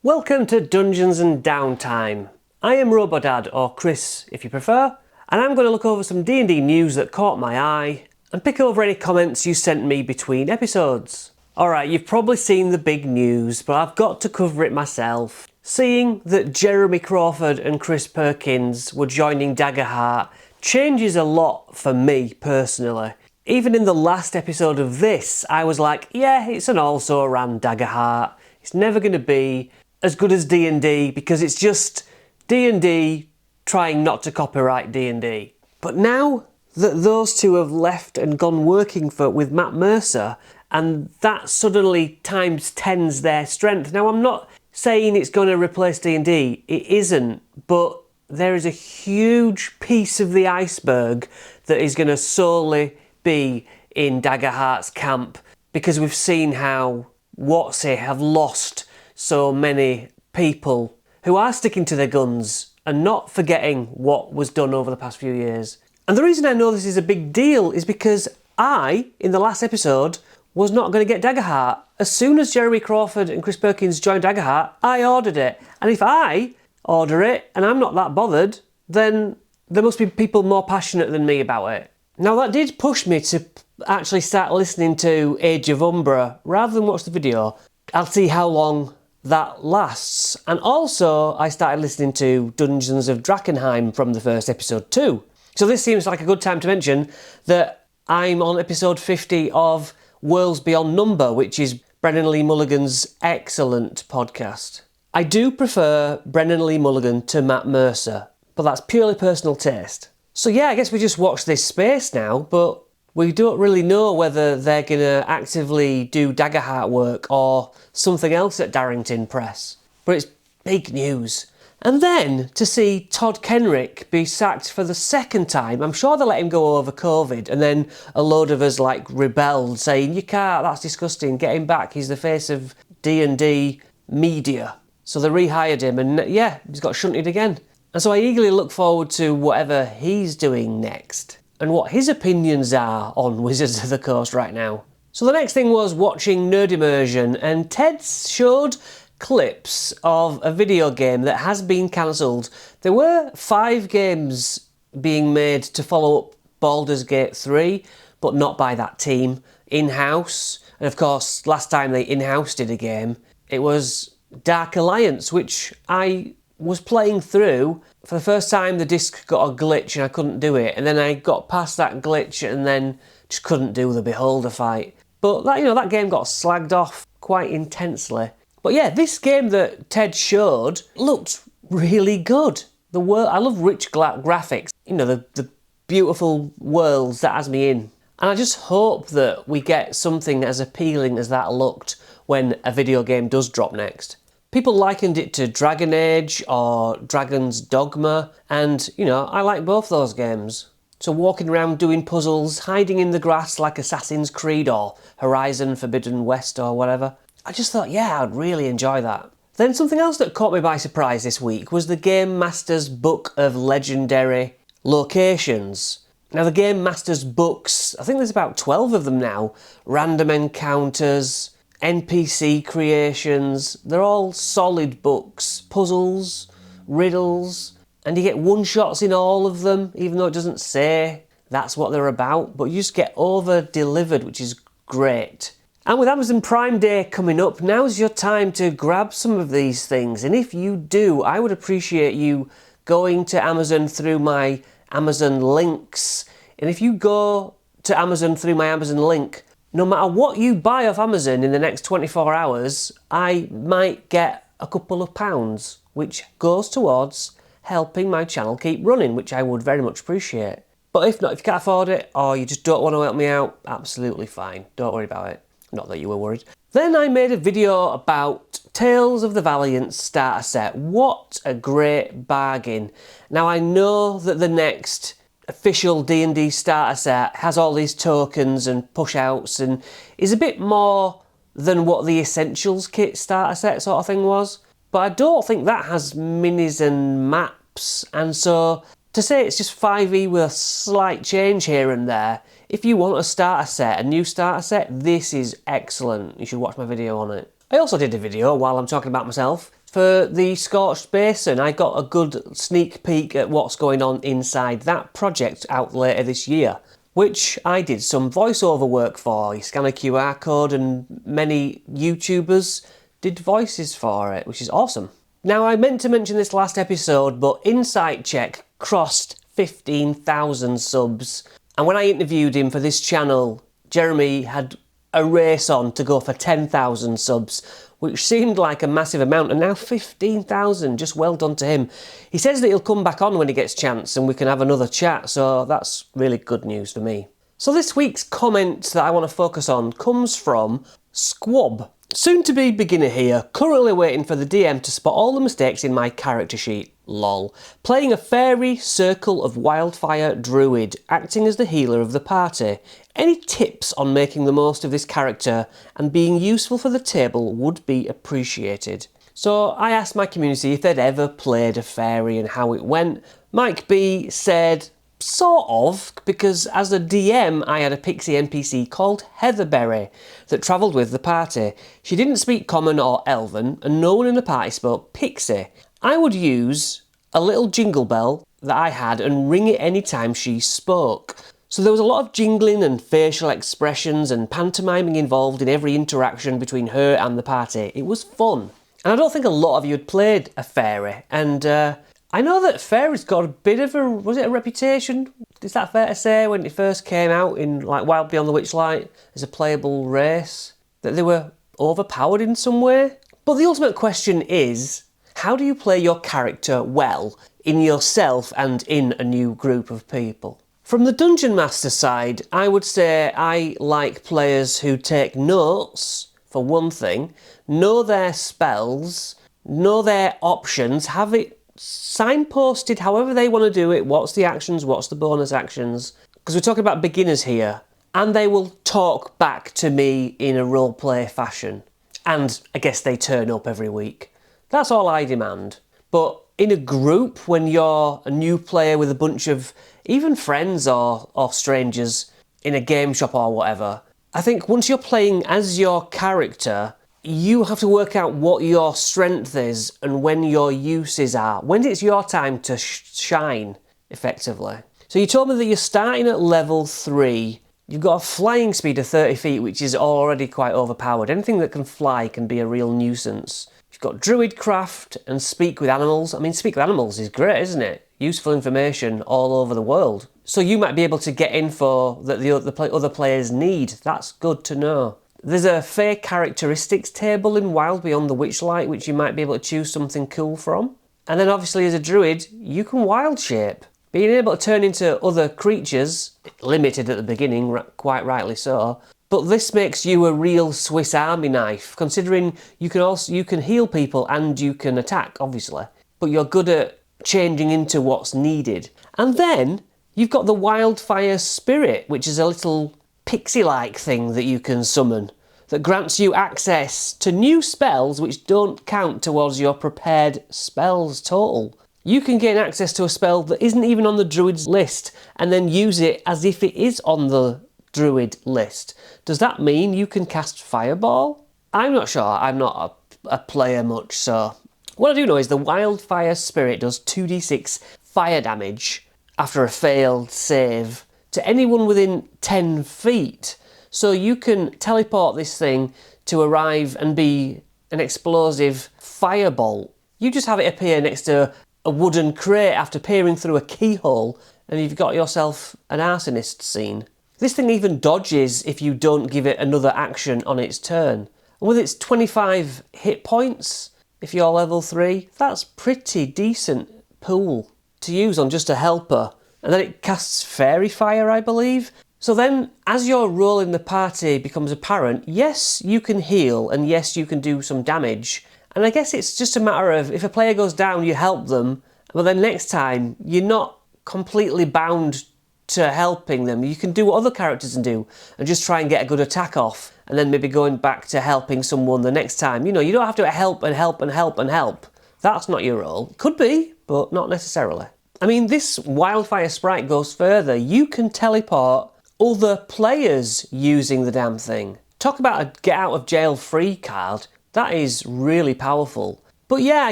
Welcome to Dungeons and Downtime. I am Robodad, or Chris if you prefer, and I'm going to look over some D&D news that caught my eye and pick over any comments you sent me between episodes. Alright, you've probably seen the big news, but I've got to cover it myself. Seeing that Jeremy Crawford and Chris Perkins were joining Daggerheart changes a lot for me personally. Even in the last episode of this, I was like, yeah, it's an also-ran Daggerheart. It's never going to be as good as D&D because it's just D&D trying not to copyright D&D. But now that those two have left and gone working with Matt Mercer, and that suddenly times 10's their strength. Now I'm not saying it's going to replace D&D, it isn't, but there is a huge piece of the iceberg that is going to solely be in Daggerheart's camp because we've seen how WotC have lost so many people who are sticking to their guns and not forgetting what was done over the past few years. And the reason I know this is a big deal is because I, in the last episode, was not going to get Daggerheart. As soon as Jeremy Crawford and Chris Perkins joined Daggerheart, I ordered it. And if I order it and I'm not that bothered, then there must be people more passionate than me about it. Now that did push me to actually start listening to Age of Umbra rather than watch the video. I'll see how long that lasts. And also I started listening to Dungeons of Drakkenheim from the first episode too. So this seems like a good time to mention that I'm on episode 50 of Worlds Beyond Number, which is Brennan Lee Mulligan's excellent podcast. I do prefer Brennan Lee Mulligan to Matt Mercer, but that's purely personal taste. So yeah, I guess we just watch this space now, but we don't really know whether they're going to actively do Daggerheart work or something else at Darrington Press. But it's big news. And then to see Todd Kenrich be sacked for the second time, I'm sure they let him go over COVID, and then a load of us rebelled saying, you can't, that's disgusting, get him back, he's the face of D&D media. So they rehired him and yeah, he's got shunted again. And so I eagerly look forward to whatever he's doing next and what his opinions are on Wizards of the Coast right now. So the next thing was watching Nerd Immersion, and Ted showed clips of a video game that has been cancelled. There were 5 games being made to follow up Baldur's Gate 3, but not by that team, in-house. And of course, last time they in-house did a game, it was Dark Alliance, which I was playing through. For the first time, the disc got a glitch and I couldn't do it. And then I got past that glitch and then just couldn't do the Beholder fight. But that game got slagged off quite intensely. But yeah, this game that Ted showed looked really good. I love rich graphics. The beautiful worlds that has me in. And I just hope that we get something as appealing as that looked when a video game does drop next. People likened it to Dragon Age or Dragon's Dogma, and I like both those games. So walking around doing puzzles, hiding in the grass like Assassin's Creed or Horizon Forbidden West or whatever. I just thought, yeah, I'd really enjoy that. Then something else that caught me by surprise this week was the Game Master's Book of Legendary Locations. Now the Game Master's books, I think there's about 12 of them now, random encounters, NPC creations, they're all solid books, puzzles, riddles, and you get one-shots in all of them, even though it doesn't say that's what they're about, but you just get over-delivered, which is great. And with Amazon Prime Day coming up, now's your time to grab some of these things, and if you do, I would appreciate you going to Amazon through my Amazon links, and if you go to Amazon through my Amazon link, no matter what you buy off Amazon in the next 24 hours, I might get a couple of pounds, which goes towards helping my channel keep running, which I would very much appreciate. But if not, if you can't afford it, or you just don't want to help me out, absolutely fine. Don't worry about it. Not that you were worried. Then I made a video about Tales of the Valiant starter set. What a great bargain. Now I know that the next official D&D starter set has all these tokens and push-outs and is a bit more than what the Essentials kit starter set sort of thing was. But I don't think that has minis and maps, and so to say it's just 5e with a slight change here and there, if you want a starter set, a new starter set, this is excellent. You should watch my video on it. I also did a video, while I'm talking about myself, for the Scorched Basin. I got a good sneak peek at what's going on inside that project out later this year, which I did some voiceover work for. You scan a QR code and many YouTubers did voices for it, which is awesome. Now, I meant to mention this last episode, but Insight Check crossed 15,000 subs. And when I interviewed him for this channel, Jeremy had a race on to go for 10,000 subs, which seemed like a massive amount, and now 15,000, just well done to him. He says that he'll come back on when he gets a chance and we can have another chat, so that's really good news for me. So this week's comment that I want to focus on comes from Squab. Soon to be beginner here, currently waiting for the DM to spot all the mistakes in my character sheet. Lol. Playing a fairy circle of wildfire druid, acting as the healer of the party. Any tips on making the most of this character and being useful for the table would be appreciated. So I asked my community if they'd ever played a fairy and how it went. Mike B said, sort of, because as a DM I had a pixie NPC called Heatherberry that travelled with the party. She didn't speak common or elven and no one in the party spoke pixie. I would use a little jingle bell that I had and ring it any time she spoke. So there was a lot of jingling and facial expressions and pantomiming involved in every interaction between her and the party. It was fun. And I don't think a lot of you had played a fairy, and I know that fairies got a bit of a, was it a reputation? Is that fair to say, when it first came out in like Wild Beyond the Witchlight as a playable race, that they were overpowered in some way? But the ultimate question is, how do you play your character well in yourself and in a new group of people? From the Dungeon Master side, I would say I like players who take notes, for one thing, know their spells, know their options, have it signposted however they want to do it, what's the actions, what's the bonus actions, because we're talking about beginners here, and they will talk back to me in a roleplay fashion. And I guess they turn up every week. That's all I demand. But in a group, when you're a new player with a bunch of even friends or strangers in a game shop or whatever, I think once you're playing as your character, you have to work out what your strength is and when your uses are, when it's your time to shine, effectively. So you told me that you're starting at level 3. You've got a flying speed of 30 feet, which is already quite overpowered. Anything that can fly can be a real nuisance. You've got Druidcraft and Speak with Animals. I mean, Speak with Animals is great, isn't it? Useful information all over the world. So you might be able to get info that the other players need. That's good to know. There's a Fey characteristics table in Wild Beyond the Witchlight, which you might be able to choose something cool from. And then obviously as a druid, you can wild shape. Being able to turn into other creatures, limited at the beginning, quite rightly so, but this makes you a real Swiss Army knife, considering you can heal people and you can attack, obviously, but you're good at changing into what's needed. And then you've got the Wildfire Spirit, which is a little pixie-like thing that you can summon that grants you access to new spells which don't count towards your prepared spells total. You can gain access to a spell that isn't even on the druid's list and then use it as if it is on the druid list. Does that mean you can cast Fireball? I'm not sure. I'm not a player much, so what I do know is the Wildfire Spirit does 2d6 fire damage after a failed save to anyone within 10 feet. So you can teleport this thing to arrive and be an explosive firebolt. You just have it appear next to a wooden crate after peering through a keyhole and you've got yourself an arsonist scene. This thing even dodges if you don't give it another action on its turn. And with its 25 hit points, if you're level 3, that's pretty decent pool to use on just a helper. And then it casts Fairy Fire, I believe. So then, as your role in the party becomes apparent, yes, you can heal, and yes, you can do some damage. And I guess it's just a matter of, if a player goes down, you help them, but then next time, you're not completely bound to helping them. You can do what other characters can do, and just try and get a good attack off, and then maybe going back to helping someone the next time. You know, you don't have to help and help and help and help. That's not your role. Could be, but not necessarily. I mean, this Wildfire Sprite goes further. You can teleport other players using the damn thing. Talk about a get out of jail free card. That is really powerful. But yeah, I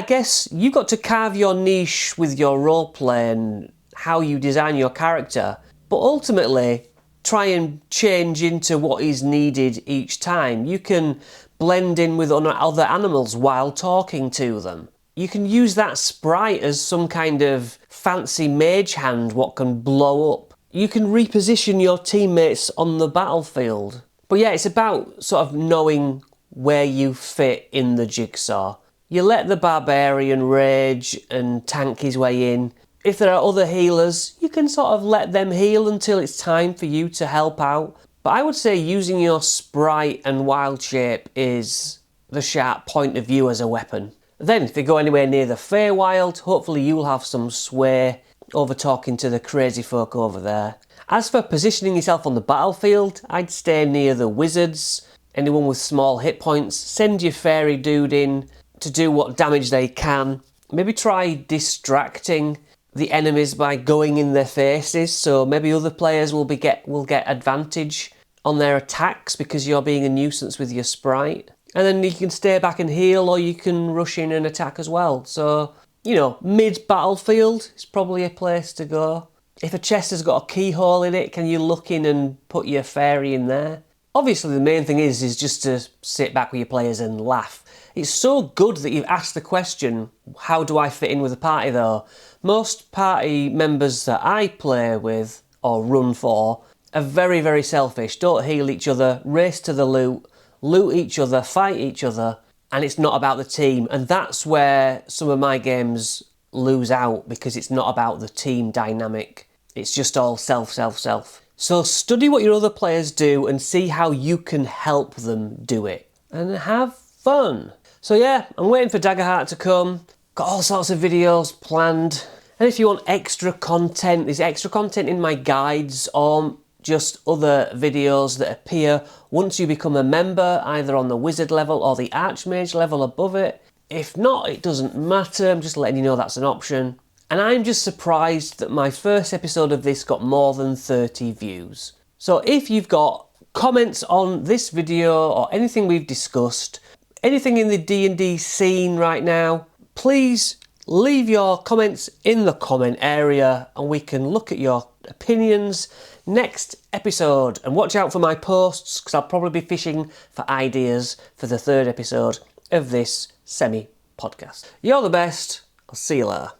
guess you got to carve your niche with your roleplay and how you design your character, but ultimately try and change into what is needed each time. You can blend in with other animals while talking to them. You can use that sprite as some kind of fancy mage hand what can blow up. You can reposition your teammates on the battlefield. But yeah, it's about sort of knowing where you fit in the jigsaw. You let the barbarian rage and tank his way in. If there are other healers, you can sort of let them heal until it's time for you to help out. But I would say using your sprite and wild shape is the sharp point of view as a weapon. Then if you go anywhere near the Feywild, hopefully you'll have some sway over talking to the crazy folk over there. As for positioning yourself on the battlefield, I'd stay near the wizards. Anyone with small hit points, send your fairy dude in to do what damage they can. Maybe try distracting the enemies by going in their faces, so maybe other players will get advantage on their attacks because you're being a nuisance with your sprite. And then you can stay back and heal, or you can rush in and attack as well. So, you know, mid-battlefield is probably a place to go. If a chest has got a keyhole in it, can you look in and put your fairy in there? Obviously the main thing is just to sit back with your players and laugh. It's so good that you've asked the question, how do I fit in with a party though? Most party members that I play with, or run for, are very, very selfish. Don't heal each other, race to the loot each other, fight each other, and it's not about the team. And that's where some of my games lose out, because it's not about the team dynamic. It's just all self. So study what your other players do and see how you can help them do it. And have fun. So yeah, I'm waiting for Daggerheart to come. Got all sorts of videos planned. And if you want extra content, there's extra content in my guides or just other videos that appear once you become a member, either on the wizard level or the archmage level above it. If not, it doesn't matter, I'm just letting you know that's an option. And I'm just surprised that my first episode of this got more than 30 views. So if you've got comments on this video or anything we've discussed, anything in the D&D scene right now, please leave your comments in the comment area and we can look at your opinions next episode. And watch out for my posts, because I'll probably be fishing for ideas for the third episode of this semi-podcast. You're the best. I'll see you later.